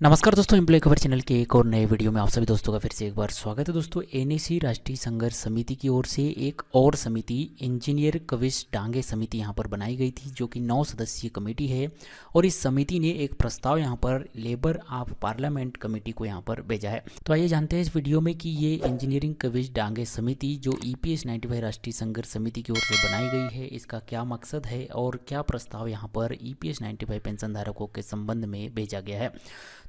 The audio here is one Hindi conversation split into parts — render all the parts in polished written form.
नमस्कार दोस्तों, एम्प्लॉय खबर चैनल के एक और नए वीडियो में आप सभी दोस्तों का फिर से एक बार स्वागत है। दोस्तों, एनएसी राष्ट्रीय संघर्ष समिति की ओर से एक और समिति इंजीनियर कविश डांगे समिति यहां पर बनाई गई थी, जो कि 9 सदस्यीय कमेटी है। और इस समिति ने एक प्रस्ताव यहां पर लेबर ऑफ पार्लियामेंट कमेटी को यहां पर भेजा है। तो आइए जानते हैं इस वीडियो में कि ये इंजीनियरिंग कविश डांगे समिति जो EPS 95 राष्ट्रीय संघर्ष समिति की ओर से बनाई गई है, इसका क्या मकसद है और क्या प्रस्ताव यहाँ पर EPS 95 पेंशन धारकों के संबंध में भेजा गया है।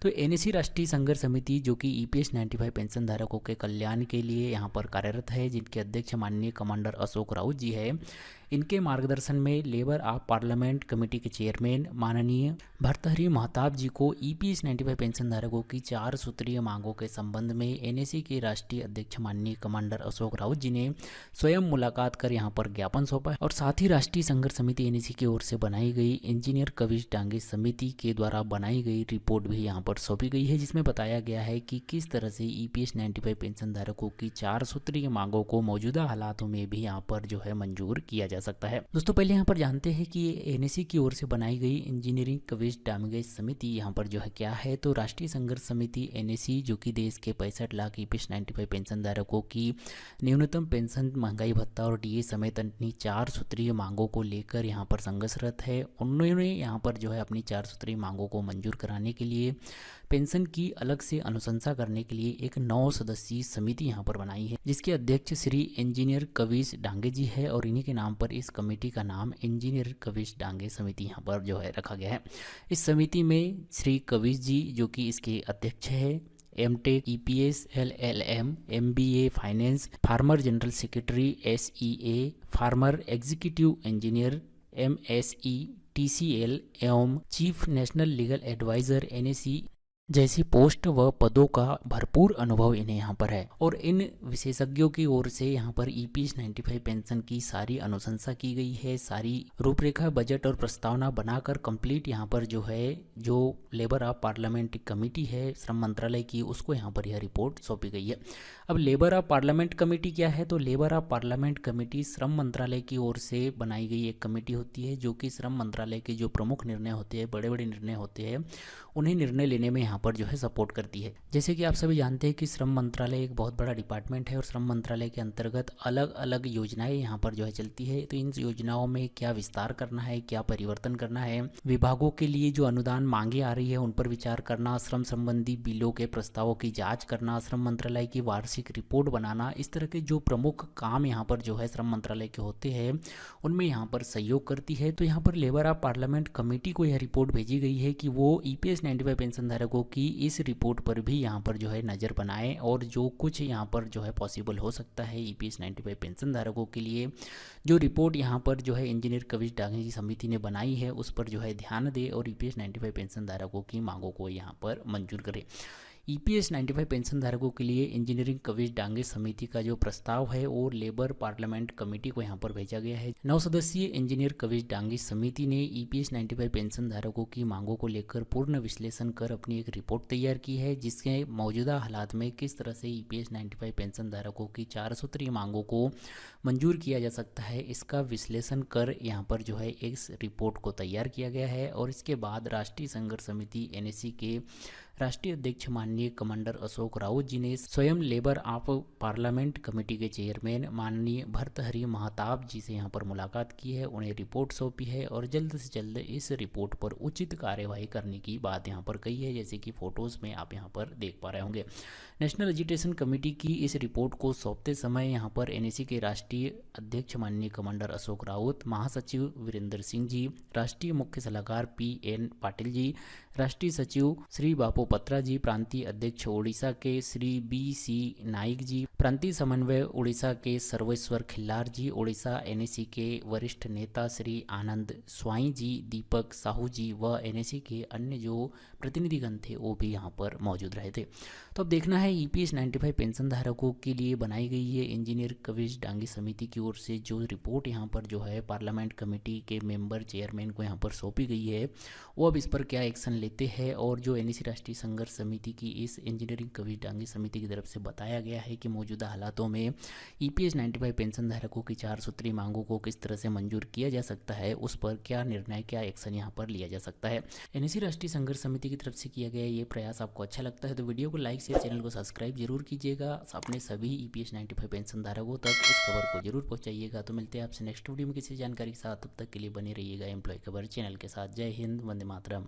तो एनएसी राष्ट्रीय संघर्ष समिति जो कि EPS 95 पेंशन धारकों के कल्याण के लिए यहाँ पर कार्यरत है, जिनके अध्यक्ष माननीय कमांडर अशोक राउत जी है, इनके मार्गदर्शन में लेबर ऑफ पार्लियामेंट कमेटी के चेयरमैन माननीय भर्तहरि महताब जी को EPS 95 पेंशन धारकों की 4 सूत्रीय मांगों के संबंध में एनएसी के राष्ट्रीय अध्यक्ष माननीय कमांडर अशोक राउत जी ने स्वयं मुलाकात कर यहाँ पर ज्ञापन सौंपा। और साथ ही राष्ट्रीय संघर्ष समिति एनएसी की ओर से बनाई गई इंजीनियर कविश डांगे समिति के द्वारा बनाई गई रिपोर्ट भी यहाँ पर सौंपी गई है, जिसमें बताया गया है कि किस तरह से EPS 95 पेंशन धारकों की 4 सूत्रीय मांगों को मौजूदा हालातों में भी यहाँ पर जो है मंजूर किया जा सकता है। दोस्तों, पहले यहाँ पर जानते हैं कि एनएसी की ओर से बनाई गई इंजीनियरिंग कविश डांगे समिति यहाँ पर जो है क्या है। तो राष्ट्रीय संघर्ष समिति एनएसी जो कि देश के 65 लाख EPS 95 पेंशन धारकों की न्यूनतम पेंशन, महंगाई भत्ता और DA समेत अपनी 4 सूत्रीय मांगों को लेकर यहाँ पर संघर्षरत है। उन्होंने यहाँ पर जो है अपनी 4 सूत्रीय मांगों को मंजूर कराने के लिए पेंशन की अलग से अनुशंसा करने के लिए एक 9 सदस्यीय समिति यहाँ पर बनाई है, जिसके अध्यक्ष श्री इंजीनियर कविश डांगे जी है। और इन्हीं के नाम पर इस कमेटी का नाम इंजीनियर कविश डांगे समिति यहाँ पर जो है रखा गया है। इस समिति में श्री कविश जी जो कि इसके अध्यक्ष है, MTech EPS LLM MBA finance, former general secretary SEA, former executive engineer MSE TCL एवं chief national legal adviser NAC जैसी पोस्ट व पदों का भरपूर अनुभव इन्हें यहाँ पर है। और इन विशेषज्ञों की ओर से यहाँ पर EPS 95 पेंशन की सारी अनुशंसा की गई है, सारी रूपरेखा, बजट और प्रस्तावना बनाकर कंप्लीट यहाँ पर जो है जो लेबर ऑफ पार्लियामेंट कमेटी है श्रम मंत्रालय की, उसको यहाँ पर यह रिपोर्ट सौंपी गई है। अब लेबर ऑफ पार्लियामेंट कमेटी क्या है? तो लेबर ऑफ पार्लियामेंट कमेटी श्रम मंत्रालय की ओर से बनाई गई एक कमेटी होती है, जो कि श्रम मंत्रालय के जो प्रमुख निर्णय होते हैं, बड़े बड़े निर्णय होते हैं, उन्हें निर्णय लेने में यहाँ पर जो है सपोर्ट करती है। जैसे कि आप सभी जानते हैं कि श्रम मंत्रालय एक बहुत बड़ा डिपार्टमेंट है और श्रम मंत्रालय के अंतर्गत अलग अलग योजनाएं यहाँ पर जो है चलती है। तो इन योजनाओं में क्या विस्तार करना है, क्या परिवर्तन करना है, विभागों के लिए जो अनुदान मांगे आ रही है उन पर विचार करना, श्रम संबंधी बिलों के प्रस्तावों की जांच करना, श्रम मंत्रालय की वार्षिक रिपोर्ट बनाना, इस तरह के जो प्रमुख काम यहाँ पर जो है श्रम मंत्रालय के होते हैं उनमें यहाँ पर सहयोग करती है। तो यहाँ पर लेबर ऑफ पार्लियामेंट कमेटी को यह रिपोर्ट भेजी गई है कि वो EPS 95 पेंशन धारकों की इस रिपोर्ट पर भी यहाँ पर जो है नज़र बनाएं और जो कुछ यहाँ पर जो है पॉसिबल हो सकता है EPS 95 पेंशन धारकों के लिए, जो रिपोर्ट यहाँ पर जो है इंजीनियर कविश डांगे जी समिति ने बनाई है उस पर जो है ध्यान दे और EPS 95 पेंशन धारकों की मांगों को यहाँ पर मंजूर करे। EPS 95 पेंशन धारकों के लिए इंजीनियरिंग कविश डांगे समिति का जो प्रस्ताव है वो लेबर पार्लियामेंट कमेटी को यहाँ पर भेजा गया है। 9 सदस्यीय इंजीनियर कविश डांगे समिति ने EPS 95 पेंशन धारकों की मांगों को लेकर पूर्ण विश्लेषण कर अपनी एक रिपोर्ट तैयार की है, जिसके मौजूदा हालात में किस तरह से EPS 95 पेंशन धारकों की 4 सूत्रीय मांगों को मंजूर किया जा सकता है, इसका विश्लेषण कर यहाँ पर जो है इस रिपोर्ट को तैयार किया गया है। और इसके बाद राष्ट्रीय संघर्ष समिति NAC के राष्ट्रीय अध्यक्ष माननीय कमांडर अशोक राउत जी ने स्वयं लेबर ऑफ पार्लियामेंट कमेटी के चेयरमैन माननीय भर्तहरि महताब जी से यहाँ पर मुलाकात की है, उन्हें रिपोर्ट सौंपी है और जल्द से जल्द इस रिपोर्ट पर उचित कार्यवाही करने की बात यहाँ पर कही है, जैसे कि फोटोज़ में आप यहाँ पर देख पा रहे होंगे। नेशनल एजुटेशन कमेटी की इस रिपोर्ट को सौंपते समय यहाँ पर NAC के राष्ट्रीय अध्यक्ष माननीय कमांडर अशोक राउत, महासचिव वीरेंद्र सिंह जी, राष्ट्रीय मुख्य सलाहकार PN पाटिल जी, राष्ट्रीय सचिव श्री बापू पत्रा जी, प्रांतीय अध्यक्ष उड़ीसा के श्री BC नाइक जी, प्रांतीय समन्वय उड़ीसा के सर्वेश्वर खिल्लार जी, उड़ीसा NAC के वरिष्ठ नेता श्री आनंद स्वाई जी, दीपक साहू जी व NAC के अन्य जो प्रतिनिधिगण थे वो भी यहाँ पर मौजूद रहे थे। तो अब देखना है EPS 95 पेंशन धारकों के लिए बनाई गई ये इंजीनियर कविश डांगे समिति की ओर से जो रिपोर्ट यहाँ पर जो है पार्लियामेंट कमेटी के मेंबर चेयरमैन को यहाँ पर सौंपी गई है, वो अब इस पर क्या एक्शन लेते हैं। और जो एनईसी राष्ट्रीय संघर्ष समिति की इस इंजीनियरिंग कविश डांगे समिति की तरफ से बताया गया है कि मौजूदा हालातों में ईपीएस 95 पेंशन धारकों की 4 सूत्री मांगों को किस तरह से मंजूर किया जा सकता है, उस पर क्या निर्णय, क्या एक्शन यहाँ पर लिया जा सकता है। एनईसी राष्ट्रीय संघर्ष समिति की तरफ से किया गया ये प्रयास आपको अच्छा लगता है तो वीडियो को लाइक शेयर, चैनल को सब्सक्राइब जरूर कीजिएगा। अपने सभी ईपीएस 95 पेंशन धारकों तक इस खबर को जरूर पहुंचाइएगा। तो मिलते हैं आपसे नेक्स्ट वीडियो में किसी जानकारी के साथ, तब तक के लिए बने रहिएगा एम्प्लॉय खबर चैनल के साथ। जय हिंद, वंदे मातरम।